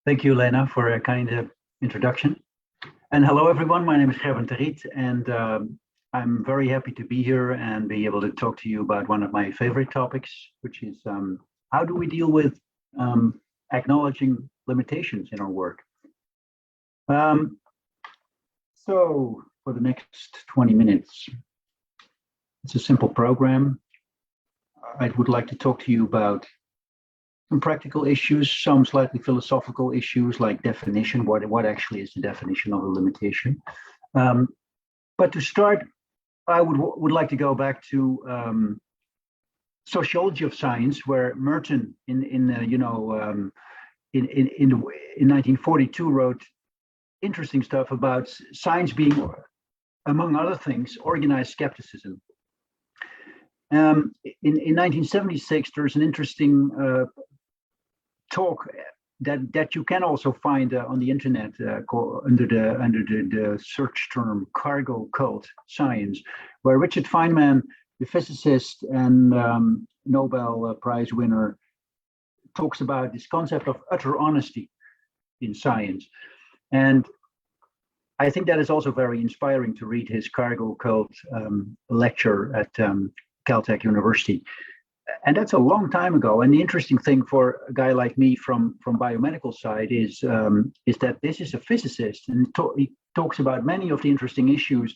Thank you, Lena, for a kind introduction. And hello, everyone. My name is Gerben, and I'm very happy to be here and be able to talk to you about one of my favorite topics, which is how do we deal with acknowledging limitations in our work. So for the next 20 minutes, it's a simple program. I would like to talk to you about some practical issues, some slightly philosophical issues like definition, what actually is the definition of a limitation. But to start, I would like to go back to sociology of science, where Merton in 1942 wrote interesting stuff about science being, among other things, organized skepticism. In 1976, there's an interesting talk that you can also find on the internet under the search term cargo cult science, where Richard Feynman, the physicist and Nobel Prize winner, talks about this concept of utter honesty in science. And I think that is also very inspiring to read his cargo cult lecture at Caltech University. And that's a long time ago. And the interesting thing for a guy like me from biomedical side is that this is a physicist, and he talks about many of the interesting issues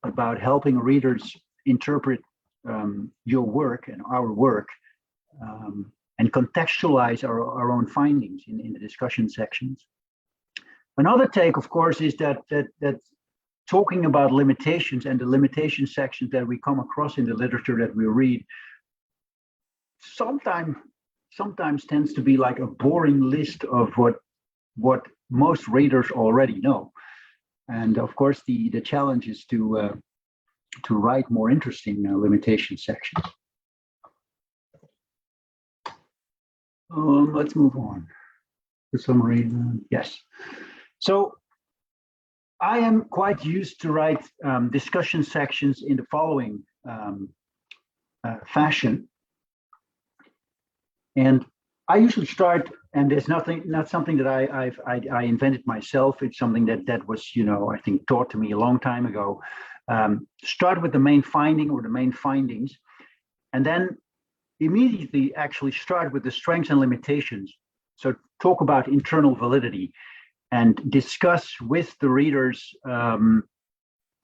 about helping readers interpret your work and our work, and contextualize our own findings in the discussion sections. Another take, of course, is that talking about limitations and the limitation sections that we come across in the literature that we read sometimes tends to be like a boring list of what most readers already know. And of course, the challenge is to write more interesting limitation sections. Let's move on. The summary, yes. So I am quite used to write discussion sections in the following fashion. And I usually start, and there's not something that I invented myself. It's something that was, I think taught to me a long time ago. Start with the main finding or the main findings, and then immediately actually start with the strengths and limitations. So talk about internal validity and discuss with the readers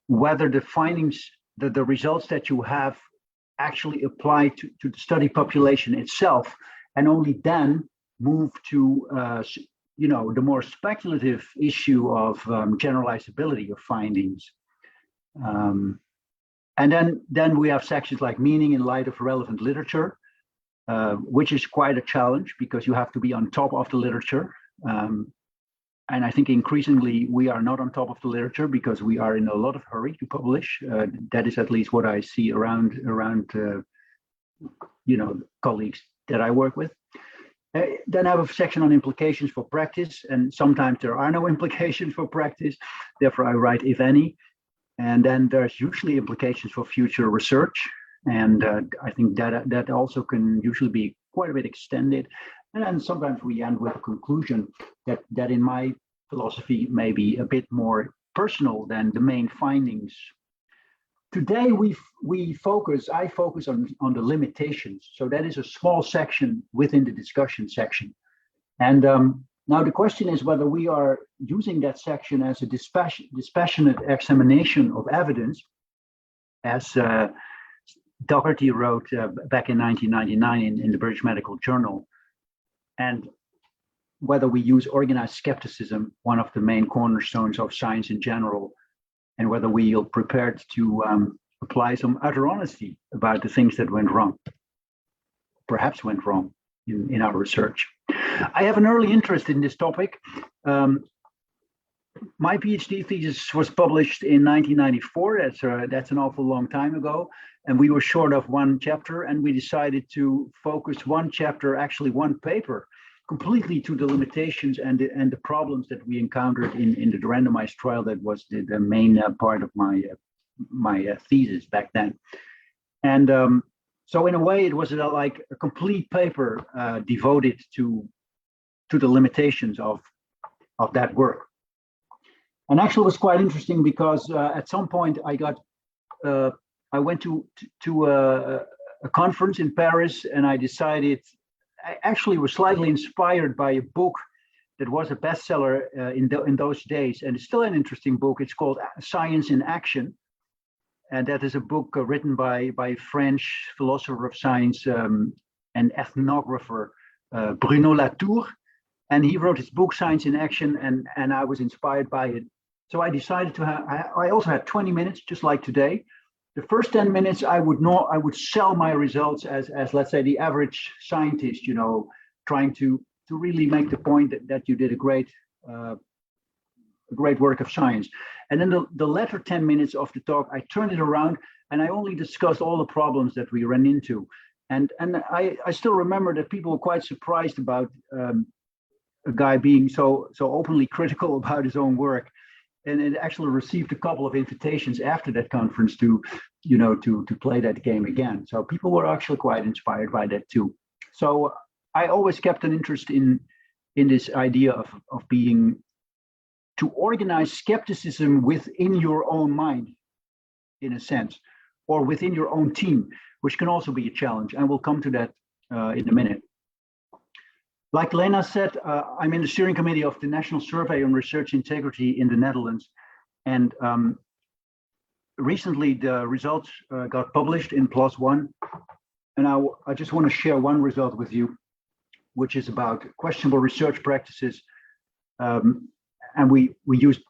whether the findings, the results that you have actually apply to the study population itself, and only then move to the more speculative issue of generalizability of findings. And then we have sections like meaning in light of relevant literature, which is quite a challenge because you have to be on top of the literature. And I think increasingly we are not on top of the literature because we are in a lot of hurry to publish. That is at least what I see around colleagues that I work with. Then I have a section on implications for practice, and sometimes there are no implications for practice. Therefore, I write if any. And then there's usually implications for future research, and I think that also can usually be quite a bit extended. And then sometimes we end with a conclusion that in my philosophy may be a bit more personal than the main findings. Today I focus on the limitations. So that is a small section within the discussion section. And now the question is whether we are using that section as a dispassionate examination of evidence, as Doherty wrote back in 1999 in the British Medical Journal, and whether we use organized skepticism, one of the main cornerstones of science in general, and whether we are prepared to apply some utter honesty about the things that went wrong, perhaps went wrong in our research. I have an early interest in this topic. My PhD thesis was published in 1994. That's an awful long time ago. And we were short of one chapter, and we decided to focus one chapter, actually one paper, completely to the limitations and the problems that we encountered in the randomized trial that was the main part of my thesis back then. And so in a way, it was like a complete paper devoted to the limitations of of that work. And actually, it was quite interesting because at some point I went to a conference in Paris, and I decided, I actually was slightly inspired by a book that was a bestseller in those days, and it's still an interesting book. It's called Science in Action, and that is a book written by French philosopher of science and ethnographer Bruno Latour, and he wrote his book Science in Action, and I was inspired by it. So I decided to have. I also had 20 minutes, just like today. The first 10 minutes, I would sell my results as let's say the average scientist, trying to really make the point that you did a great work of science. And then the latter 10 minutes of the talk, I turned it around and I only discussed all the problems that we ran into. And I still remember that people were quite surprised about a guy being so openly critical about his own work. And it actually received a couple of invitations after that conference to play that game again. So people were actually quite inspired by that too. So I always kept an interest in this idea of being, to organize skepticism within your own mind, in a sense, or within your own team, which can also be a challenge. And we'll come to that in a minute. Like Lena said, I'm in the steering committee of the National Survey on Research Integrity in the Netherlands. And recently the results got published in PLOS ONE. And I just want to share one result with you, which is about questionable research practices. And we used,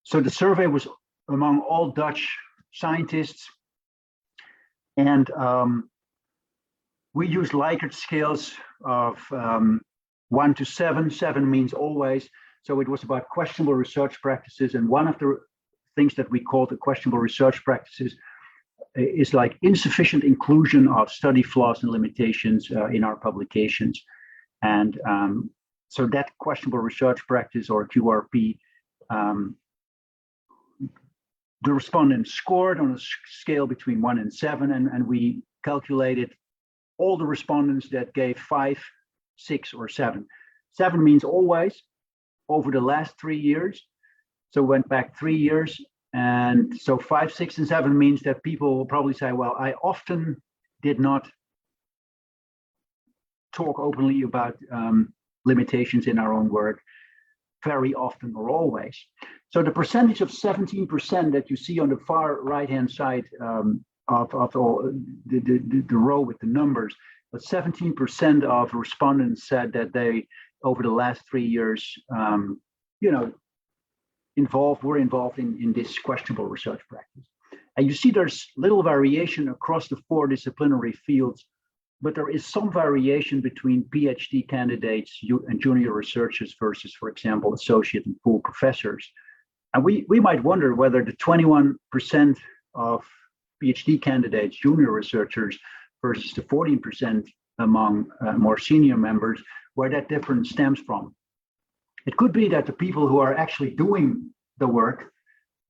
so the survey was among all Dutch scientists. And we used Likert scales of 1 to 7. 7 means always. So it was about questionable research practices. And one of the things that we call the questionable research practices is like insufficient inclusion of study flaws and limitations in our publications. And so that questionable research practice, or QRP, the respondents scored on a scale between 1 and 7, and we calculated all the respondents that gave 5, 6, or 7. 7 means always, over the last 3 years. So went back 3 years. And so 5, 6, and 7 means that people will probably say, well, I often did not talk openly about limitations in our own work, very often or always. So the percentage of 17% that you see on the far right-hand side of all, the row with the numbers, but 17% of respondents said that they, over the last 3 years, were involved in this questionable research practice. And you see there's little variation across the 4 disciplinary fields, but there is some variation between PhD candidates and junior researchers versus, for example, associate and full professors. And we might wonder whether the 21% of PhD candidates, junior researchers, versus the 14% among more senior members, where that difference stems from. It could be that the people who are actually doing the work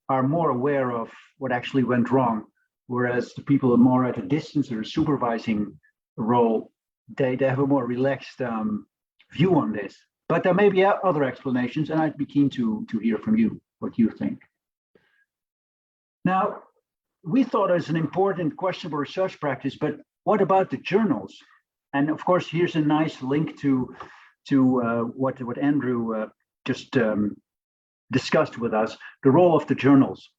are more aware of what actually went wrong, whereas the people more at a distance or supervising role, they have a more relaxed view on this. But there may be other explanations, and I'd be keen to hear from you what you think. Now, we thought it was an important questionable research practice, but what about the journals? And of course, here's a nice link to what Andrew just discussed with us, the role of the journals.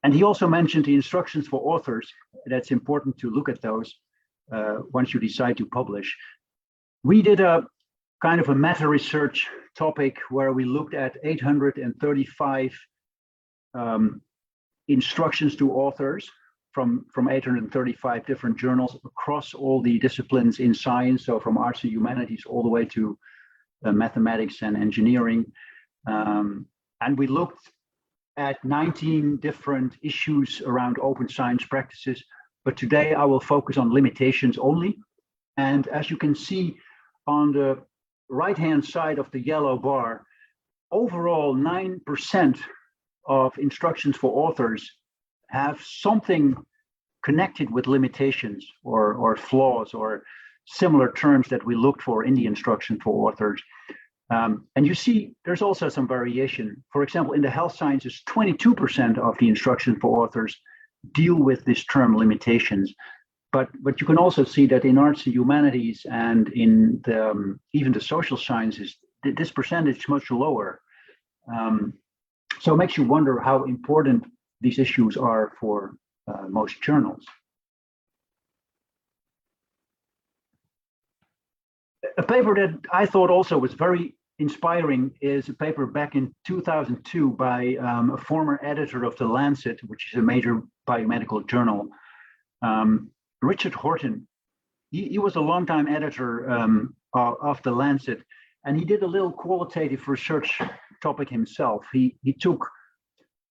And he also mentioned the instructions for authors. That's important to look at those once you decide to publish. We did a kind of a meta research topic where we looked at 835 instructions to authors from 835 different journals across all the disciplines in science, so from arts and humanities all the way to mathematics and engineering. And we looked at 19 different issues around open science practices, but today I will focus on limitations only. And as you can see on the right-hand side of the yellow bar, overall 9% of instructions for authors have something connected with limitations or flaws or similar terms that we looked for in the instruction for authors. And you see there's also some variation. For example, in the health sciences, 22% of the instructions for authors deal with this term limitations. But you can also see that in arts and humanities and in even the social sciences, this percentage is much lower. So it makes you wonder how important these issues are for most journals. A paper that I thought also was very inspiring is a paper back in 2002 by a former editor of The Lancet, which is a major biomedical journal, Richard Horton. He was a longtime editor of The Lancet, and he did a little qualitative research topic himself. He took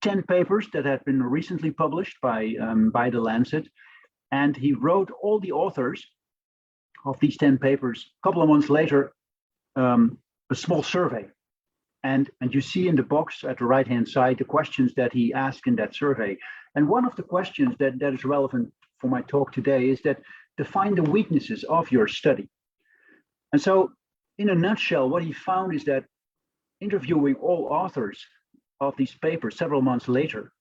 10 papers that had been recently published by The Lancet, and he wrote all the authors of these 10 papers. A couple of months later, a small survey. And you see in the box at the right-hand side the questions that he asked in that survey. And one of the questions that is relevant for my talk today is that define the weaknesses of your study. And so in a nutshell, what he found is that interviewing all authors of these papers several months later,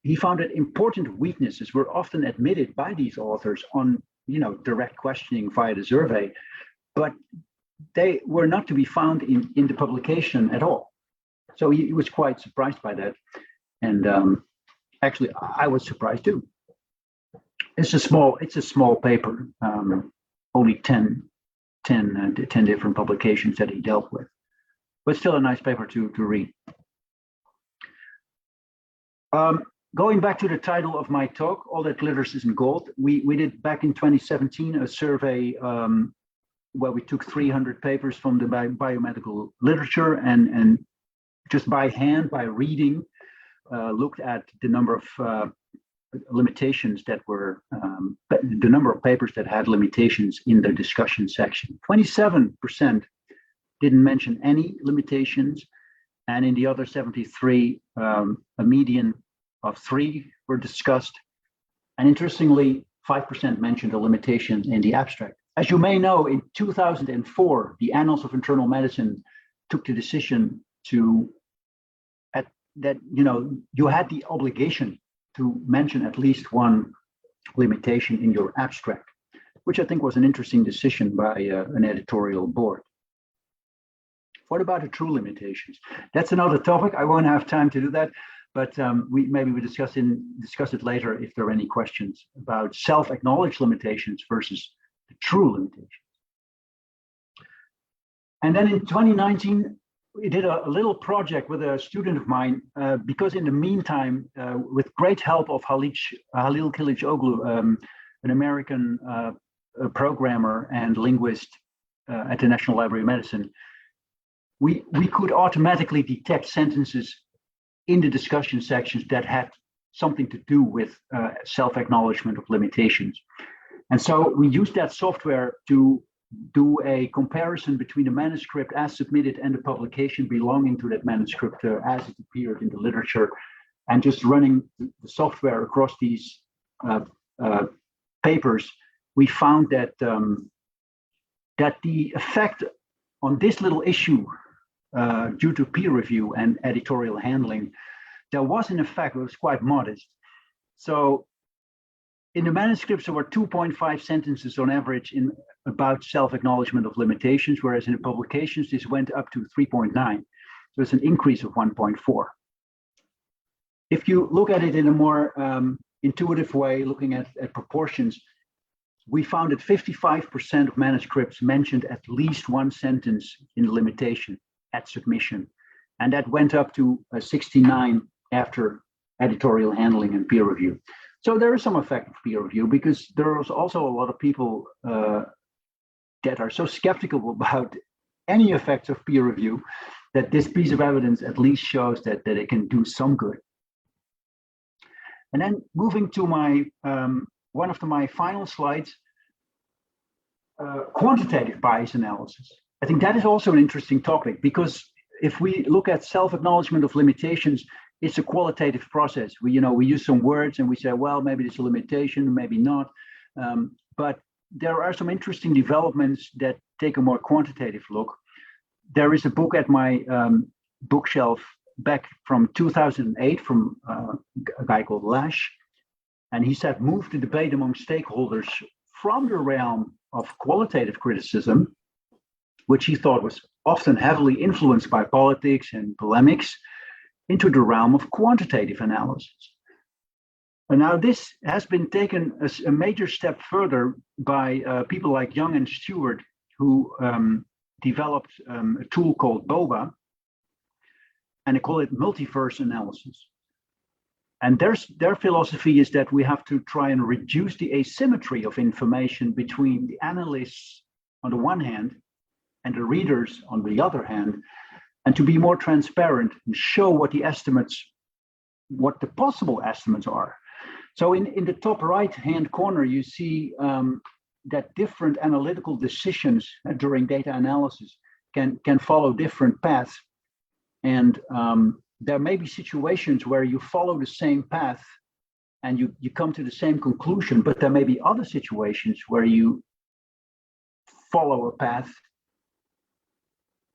he found that important weaknesses were often admitted by these authors on direct questioning via the survey, but they were not to be found in the publication at all. So he was quite surprised by that. And actually, I was surprised too. It's a small paper, only 10 different publications that he dealt with, but still a nice paper to read. Going back to the title of my talk, All That Glitters Isn't Gold, we did back in 2017 a survey where we took 300 papers from the biomedical literature and just by hand, by reading, looked at the number of limitations that were, the number of papers that had limitations in the discussion section. 27% didn't mention any limitations, and in the other 73, a median of 3 were discussed. And interestingly, 5% mentioned a limitation in the abstract. As you may know, in 2004, the Annals of Internal Medicine took the decision that you had the obligation to mention at least one limitation in your abstract, which I think was an interesting decision by an editorial board. What about the true limitations? That's another topic. I won't have time to do that, but maybe we discuss it later if there are any questions about self-acknowledged limitations versus the true limitations. And then in 2019, we did a little project with a student of mine because in the meantime, with great help of Halil Kılıçoğlu, an American programmer and linguist at the National Library of Medicine, we could automatically detect sentences in the discussion sections that had something to do with self-acknowledgement of limitations. And so we used that software to do a comparison between the manuscript as submitted and the publication belonging to that manuscript as it appeared in the literature, and just running the software across these papers, we found that that the effect on this little issue due to peer review and editorial handling, there was an effect, it was quite modest. So in the manuscripts, there were 2.5 sentences on average in about self-acknowledgement of limitations, whereas in the publications, this went up to 3.9. So it's an increase of 1.4. If you look at it in a more intuitive way, looking at proportions, we found that 55% of manuscripts mentioned at least one sentence in the limitation at submission. And that went up to 69 after editorial handling and peer review. So there is some effect of peer review because there is also a lot of people that are so skeptical about any effects of peer review that this piece of evidence at least shows that it can do some good. And then moving to my one of my final slides, quantitative bias analysis. I think that is also an interesting topic because if we look at self-acknowledgement of limitations, it's a qualitative process. We use some words and we say, well, maybe it's a limitation, maybe not. But there are some interesting developments that take a more quantitative look. there is a book at my bookshelf back from 2008 from a guy called Lash. And he said, move the debate among stakeholders from the realm of qualitative criticism, which he thought was often heavily influenced by politics and polemics, into the realm of quantitative analysis. And now this has been taken as a major step further by people like Young and Stewart, who developed a tool called BOBA, and they call it multiverse analysis. And their philosophy is that we have to try and reduce the asymmetry of information between the analysts on the one hand and the readers on the other hand, and to be more transparent and show what the possible estimates are. So in the top right-hand corner, you see that different analytical decisions during data analysis can follow different paths. And there may be situations where you follow the same path and you come to the same conclusion, but there may be other situations where you follow a path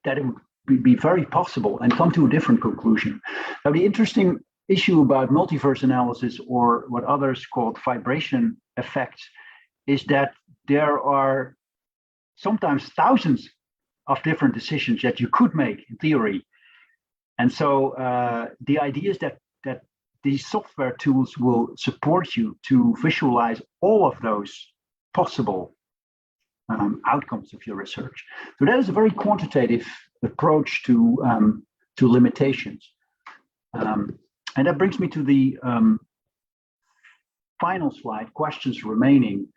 that it would be very possible and come to a different conclusion. Now, the interesting issue about multiverse analysis, or what others call vibration effects, is that there are sometimes thousands of different decisions that you could make in theory. And so the idea is that these software tools will support you to visualize all of those possible outcomes of your research. So that is a very quantitative approach to limitations. And that brings me to the final slide, questions remaining.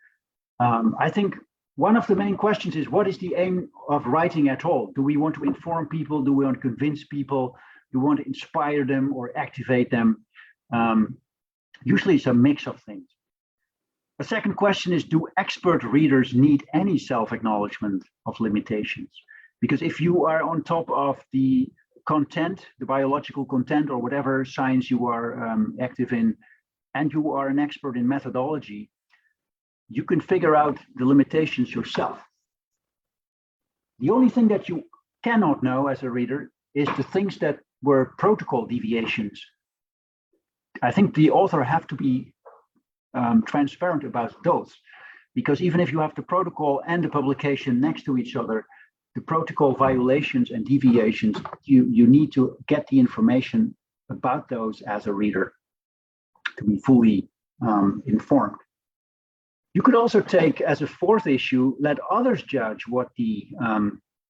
I think one of the main questions is, what is the aim of writing at all? Do we want to inform people? Do we want to convince people? Do we want to inspire them or activate them? Usually it's a mix of things. The second question is, do expert readers need any self-acknowledgement of limitations? Because if you are on top of the content, the biological content or whatever science you are active in, and you are an expert in methodology, you can figure out the limitations yourself. The only thing that you cannot know as a reader is the things that were protocol deviations. I think the author have to be transparent about those, because even if you have the protocol and the publication next to each other, the protocol violations and deviations, you need to get the information about those as a reader to be fully informed. You could also take as a fourth issue, let others judge what the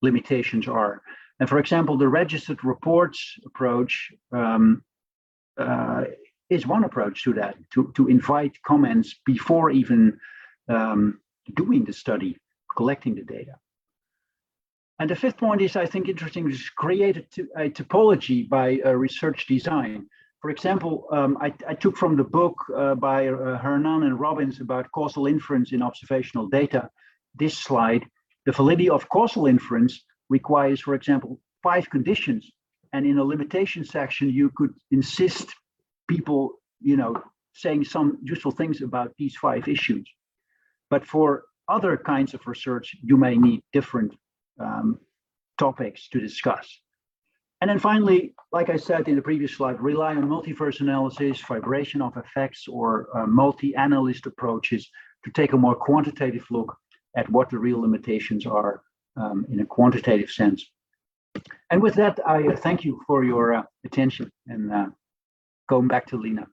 limitations are. And for example, the registered reports approach is one approach to that, to invite comments before even doing the study, collecting the data. And the fifth point is, I think, interesting, is create a typology by research design. For example, I took from the book by Hernan and Robbins about causal inference in observational data this slide. The validity of causal inference requires, for example, 5 conditions. And in a limitation section, you could insist people, saying some useful things about these 5 issues. But for other kinds of research, you may need different topics to discuss. And then finally, like I said in the previous slide, rely on multiverse analysis, vibration of effects, or multi-analyst approaches to take a more quantitative look at what the real limitations are in a quantitative sense. And with that, I thank you for your attention, and going back to Lena.